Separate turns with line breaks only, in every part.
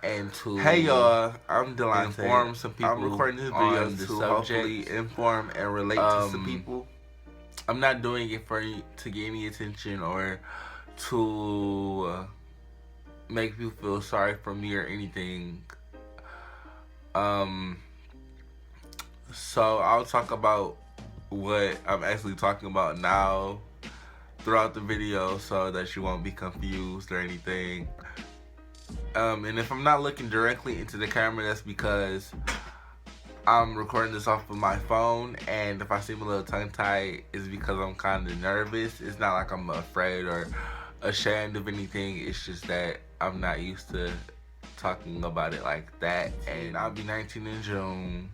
and to
Hey y'all, I'm DELANTE.
inform some people
I'm recording this
on
video
the
to
subject.
hopefully inform and relate to some people.
I'm not doing it to get any attention or to make people feel sorry for me or anything. So I'll talk about what I'm actually talking about now throughout the video so that you won't be confused or anything. And if I'm not looking directly into the camera, that's because I'm recording this off of my phone, and if I seem a little tongue-tied, it's because I'm kind of nervous. It's not like I'm afraid or ashamed of anything. It's just that I'm not used to talking about it like that. And I'll be 19 in June.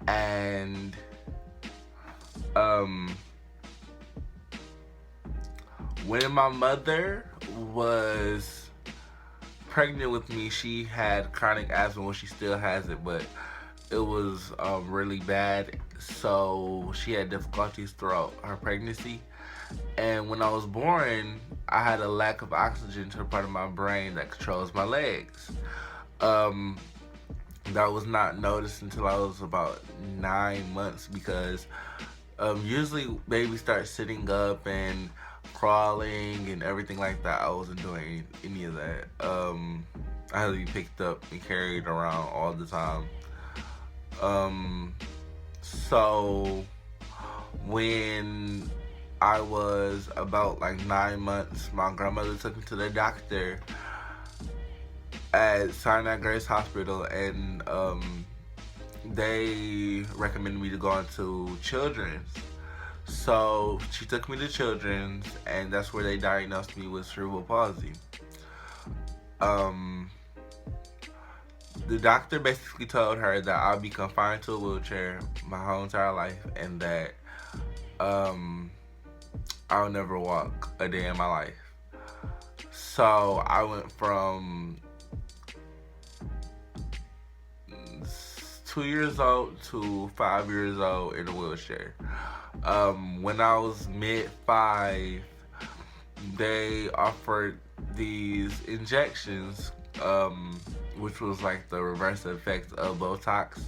And when my mother was pregnant with me, she had chronic asthma. Well, she still has it, but it was really bad. So she had difficulties throughout her pregnancy. And when I was born, I had a lack of oxygen to the part of my brain that controls my legs. That was not noticed until I was about 9 months, because usually babies start sitting up and crawling and everything like that. I wasn't doing any of that. I had to be picked up and carried around all the time. So when I was about like 9 months, my grandmother took me to the doctor at Sinai Grace Hospital, and they recommended me to go into Children's. So she took me to Children's, and that's where they diagnosed me with cerebral palsy. The doctor basically told her that I'll be confined to a wheelchair my whole entire life, and that I'll never walk a day in my life. So I went from 2 years old to 5 years old in a wheelchair. When I was mid-5, they offered these injections, which was like the reverse effect of Botox.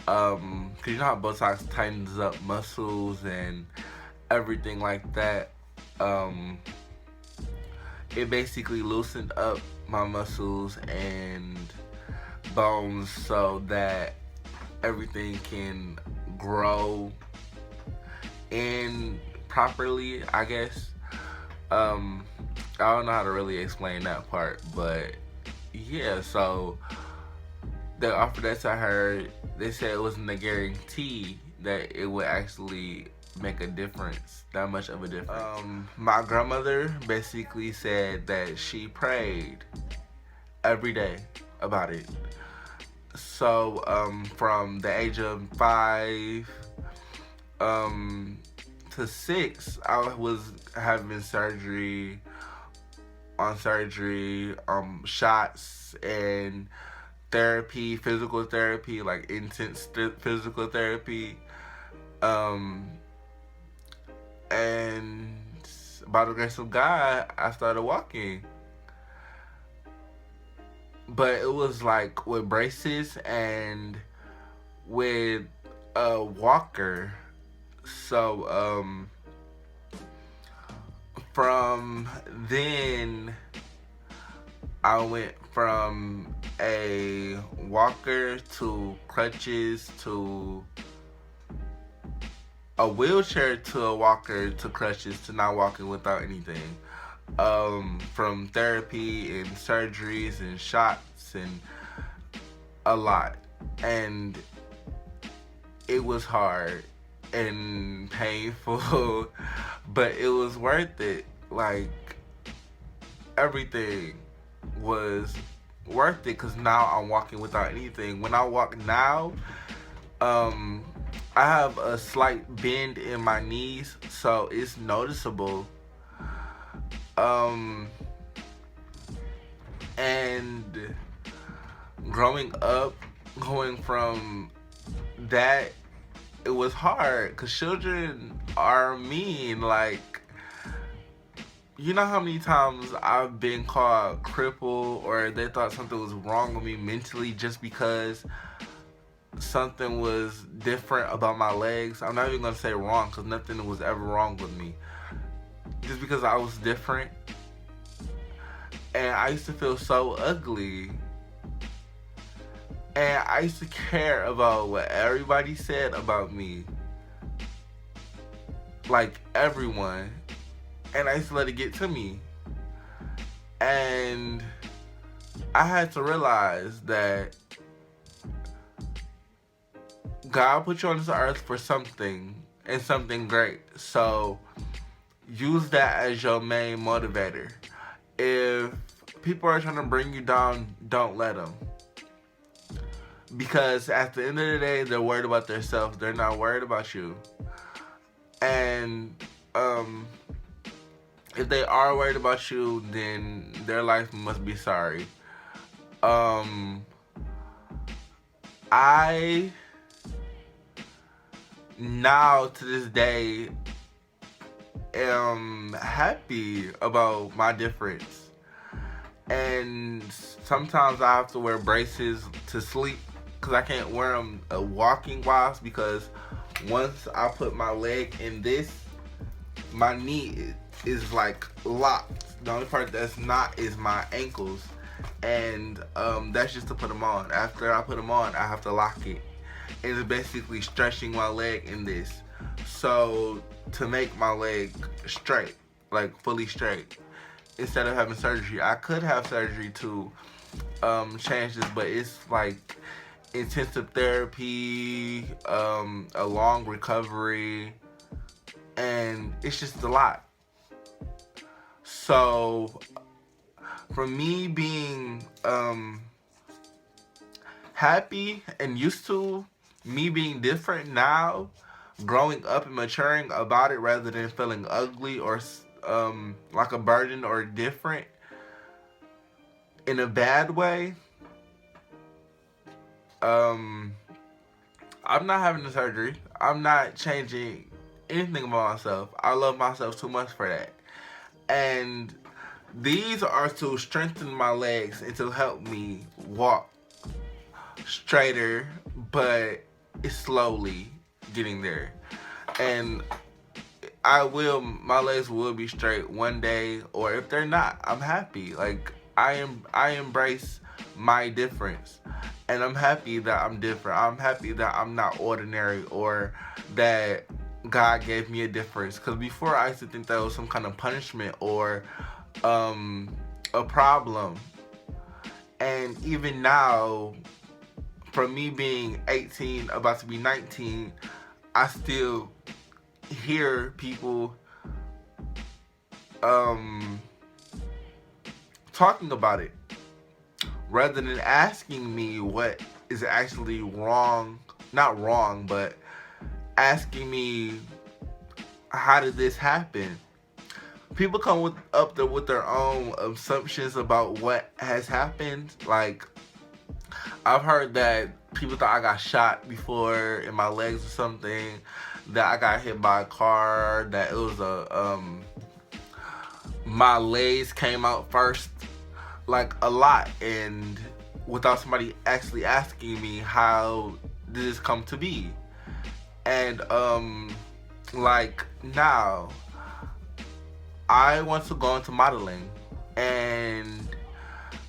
Cause you know how Botox tightens up muscles and everything like that. It basically loosened up my muscles and bones so that everything can grow in properly, I guess. I don't know how to really explain that part, but yeah, so they offered that to her. They said it wasn't a guarantee that it would actually make a difference, that much of a difference. My grandmother basically said that she prayed every day about it. So from the age of 5 to 6, I was having surgery, shots and therapy, physical therapy, like intense physical therapy. And by the grace of God, I started walking. But it was like with braces and with a walker. So from then I went from a walker to crutches to a wheelchair to a walker to crutches to not walking without anything. From therapy and surgeries and shots and a lot. And it was hard and painful, but it was worth it. Like, everything was worth it, because now I'm walking without anything. When I walk now, I have a slight bend in my knees, so it's noticeable. And growing up, going from that, it was hard, because children are mean. Like, you know how many times I've been called crippled or they thought something was wrong with me mentally just because something was different about my legs? I'm not even gonna say wrong because nothing was ever wrong with me. Just because I was different. And I used to feel so ugly. And I used to care about what everybody said about me. Like everyone. And I used to let it get to me. And I had to realize that God put you on this earth for something and something great. So use that as your main motivator. If people are trying to bring you down, don't let them. Because at the end of the day, they're worried about themselves. They're not worried about you. And if they are worried about you, then their life must be sorry. I now to this day am happy about my difference. And sometimes I have to wear braces to sleep because I can't wear them walking wise, because once I put my leg in this, my knee is like locked. The only part that's not is my ankles. And that's just to put them on. After I put them on, I have to lock it. It's basically stretching my leg in this. So to make my leg straight, like fully straight, instead of having surgery. I could have surgery to change this, but it's like intensive therapy, a long recovery, and it's just a lot. So for me being happy and used to me being different now, growing up and maturing about it rather than feeling ugly or like a burden or different in a bad way, I'm not having the surgery. I'm not changing anything about myself. I love myself too much for that. And these are to strengthen my legs and to help me walk straighter, but it's slowly getting there. And my legs will be straight one day, or if they're not, I'm happy. Like I embrace my difference. And I'm happy that I'm different. I'm happy that I'm not ordinary, or that God gave me a difference. Because before I used to think that was some kind of punishment or a problem. And even now, for me being 18, about to be 19, I still hear people talking about it rather than asking me what is actually wrong. Not wrong, but asking me, how did this happen? People come with their own assumptions about what has happened. Like, I've heard that people thought I got shot before in my legs or something, that I got hit by a car, that it was my legs came out first, like a lot, and without somebody actually asking me how did this come to be. And like now, I want to go into modeling, and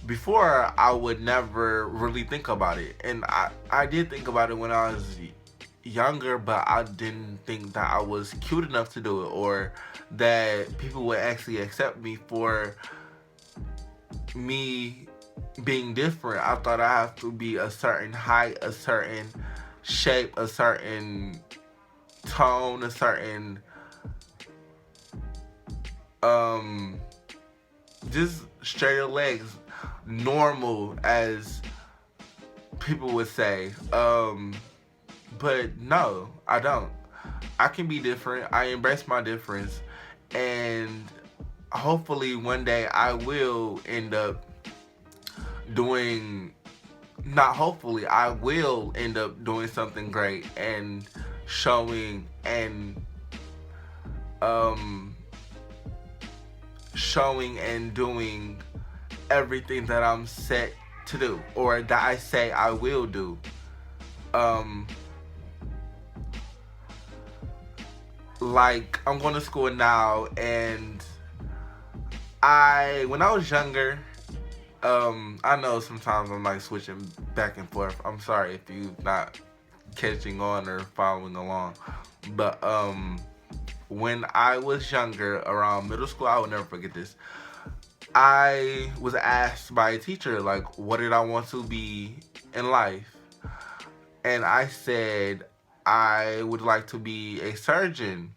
before I would never really think about it, and I did think about it when I was younger, but I didn't think that I was cute enough to do it, or that people would actually accept me for me being different. I thought I have to be a certain height, a certain shape, a certain tone, a certain just straighter legs, normal as people would say. But no, I don't. I can be different. I embrace my difference, and hopefully one day I will end up doing, not hopefully, I will end up doing something great and showing and showing and doing everything that I'm set to do, or that I say I will do. Like, I'm going to school now, and when I was younger, I know sometimes I'm like switching back and forth. I'm sorry if you're not catching on or following along. But when I was younger, around middle school, I will never forget this. I was asked by a teacher, like, what did I want to be in life? And I said, I would like to be a surgeon,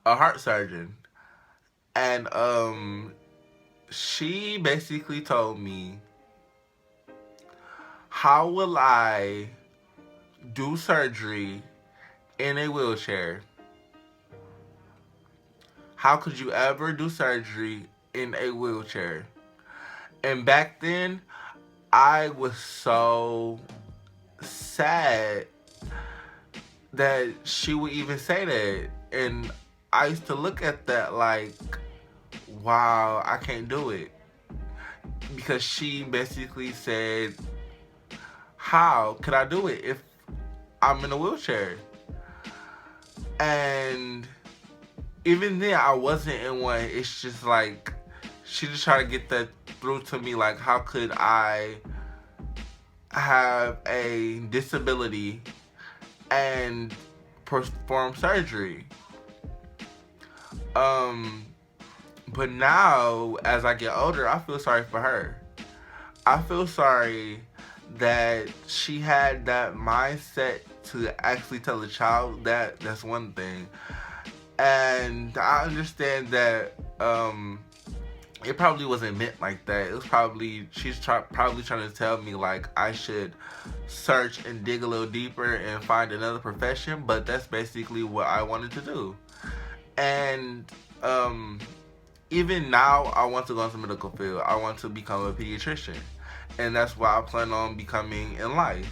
a heart surgeon. And she basically told me, how will I do surgery in a wheelchair? How could you ever do surgery in a wheelchair? And back then, I was so sad that she would even say that. And I used to look at that like, wow, I can't do it. Because she basically said, how could I do it if I'm in a wheelchair? And even then, I wasn't in one. It's just like, she just tried to get that through to me. Like, how could I have a disability and perform surgery? But now, as I get older, I feel sorry for her. I feel sorry that she had that mindset to actually tell a child that. That's one thing. And I understand that it probably wasn't meant like that. It was probably, probably trying to tell me like I should search and dig a little deeper and find another profession, but that's basically what I wanted to do. And even now, I want to go into the medical field. I want to become a pediatrician, and that's what I plan on becoming in life.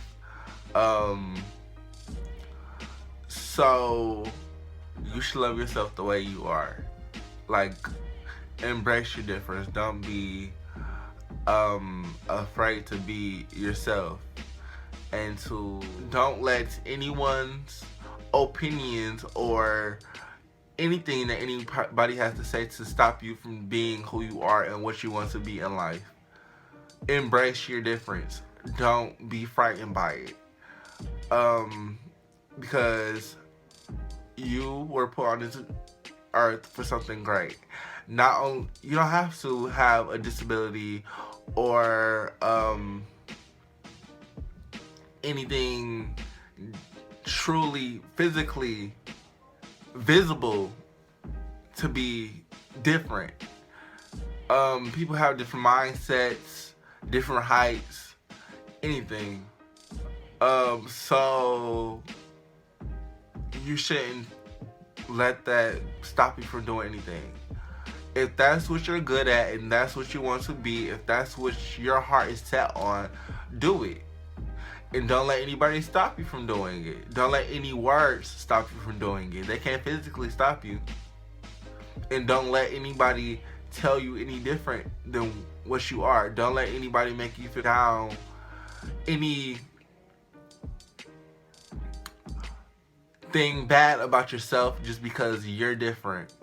So you should love yourself the way you are. Like, embrace your difference. Don't be afraid to be yourself, and to don't let anyone's opinions or anything that anybody has to say to stop you from being who you are and what you want to be in life. Embrace your difference. Don't be frightened by it. Because you were put on this earth for something great. Not only, you don't have to have a disability or anything truly physically visible to be different. People have different mindsets, different heights, anything. So you shouldn't let that stop you from doing anything. If that's what you're good at and that's what you want to be, if that's what your heart is set on, do it. And don't let anybody stop you from doing it. Don't let any words stop you from doing it. They can't physically stop you. And don't let anybody tell you any different than what you are. Don't let anybody make you feel down. Anything bad about yourself just because you're different.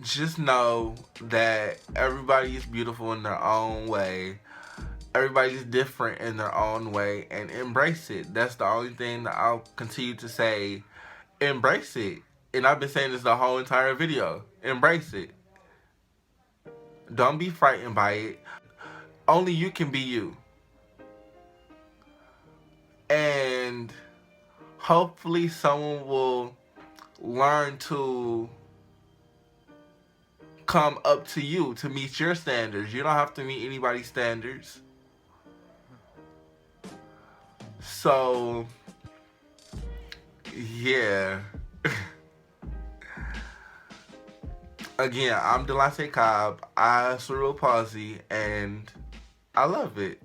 Just know that everybody is beautiful in their own way. Everybody's different in their own way, and embrace it. That's the only thing that I'll continue to say. Embrace it. And I've been saying this the whole entire video. Embrace it. Don't be frightened by it. Only you can be you. And hopefully someone will learn to come up to you to meet your standards. You don't have to meet anybody's standards. So, yeah. Again, I'm Delonte Cobb. I have cerebral palsy, and I love it.